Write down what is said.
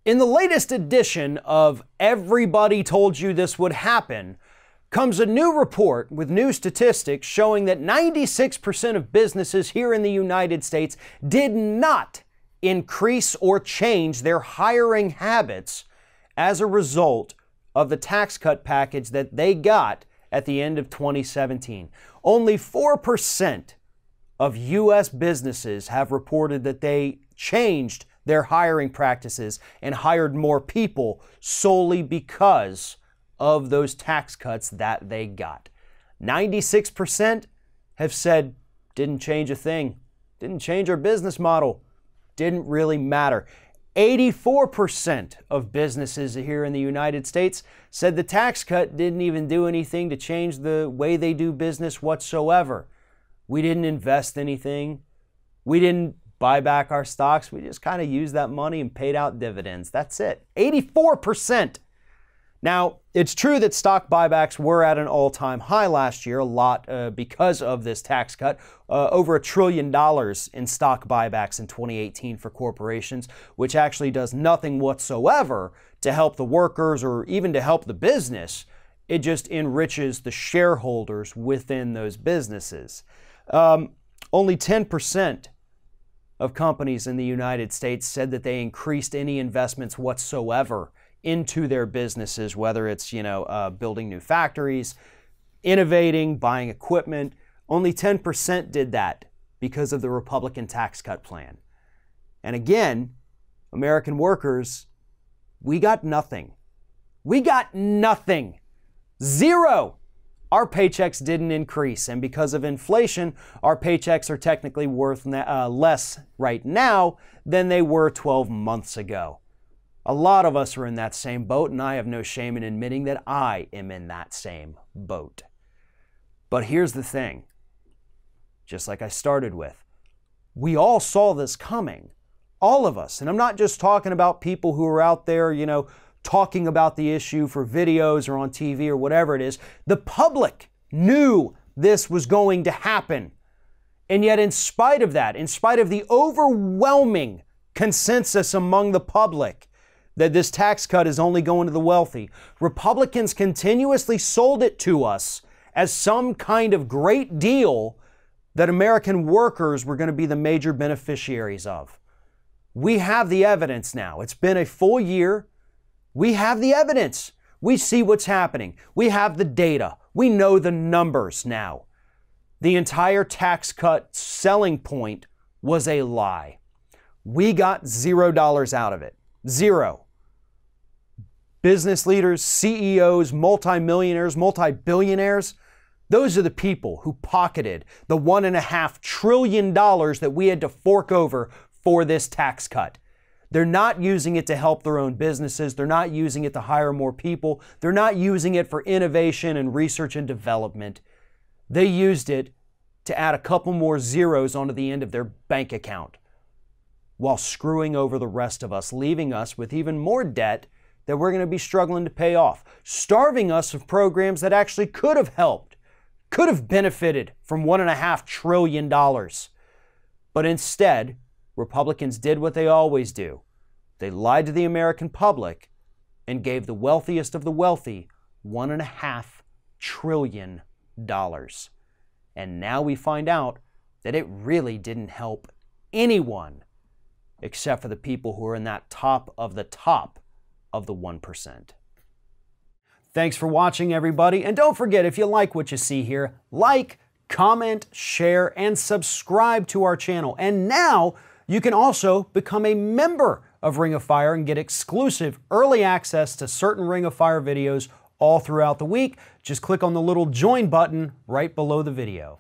In the latest edition of Everybody Told You This Would Happen comes a new report with new statistics showing that 96% of businesses here in the United States did not increase or change their hiring habits as a result of the tax cut package that they got at the end of 2017. Only 4% of U.S. businesses have reported that they changed their hiring practices and hired more people solely because of those tax cuts that they got. 96% have said, didn't change a thing, didn't change our business model, didn't really matter. 84% of businesses here in the United States said the tax cut didn't even do anything to change the way they do business whatsoever. We didn't invest anything. We didn't buy back our stocks. We just kind of used that money and paid out dividends. That's it. 84%. Now, it's true that stock buybacks were at an all-time high last year, a lot because of this tax cut. Over $1 trillion in stock buybacks in 2018 for corporations, which actually does nothing whatsoever to help the workers or even to help the business. It just enriches the shareholders within those businesses. Only 10% of companies in the United States said that they increased any investments whatsoever into their businesses, whether it's, building new factories, innovating, buying equipment. Only 10% did that because of the Republican tax cut plan. And again, American workers, we got nothing. We got nothing. Zero. Our paychecks didn't increase, and because of inflation, our paychecks are technically worth less right now than they were 12 months ago. A lot of us are in that same boat, and I have no shame in admitting that I am in that same boat. But here's the thing, just like I started with, we all saw this coming, all of us, and I'm not just talking about people who are out there, talking about the issue for videos or on TV or whatever it is. The public knew this was going to happen. And yet, in spite of that, in spite of the overwhelming consensus among the public that this tax cut is only going to the wealthy, Republicans continuously sold it to us as some kind of great deal that American workers were going to be the major beneficiaries of. We have the evidence now. It's been a full year. We have the evidence. We see what's happening. We have the data. We know the numbers now. The entire tax cut selling point was a lie. We got $0 out of it. Zero. Business leaders, CEOs, multimillionaires, multi-billionaires, those are the people who pocketed the $1.5 trillion that we had to fork over for this tax cut. They're not using it to help their own businesses. They're not using it to hire more people. They're not using it for innovation and research and development. They used it to add a couple more zeros onto the end of their bank account while screwing over the rest of us, leaving us with even more debt that we're going to be struggling to pay off, starving us of programs that actually could have helped, could have benefited from $1.5 trillion. But instead, Republicans did what they always do. They lied to the American public and gave the wealthiest of the wealthy $1.5 trillion. And now we find out that it really didn't help anyone except for the people who are in that top of the 1%. Thanks for watching, everybody. And don't forget, if you like what you see here, like, comment, share, and subscribe to our channel. And now you can also become a member of Ring of Fire and get exclusive early access to certain Ring of Fire videos all throughout the week. Just click on the little join button right below the video.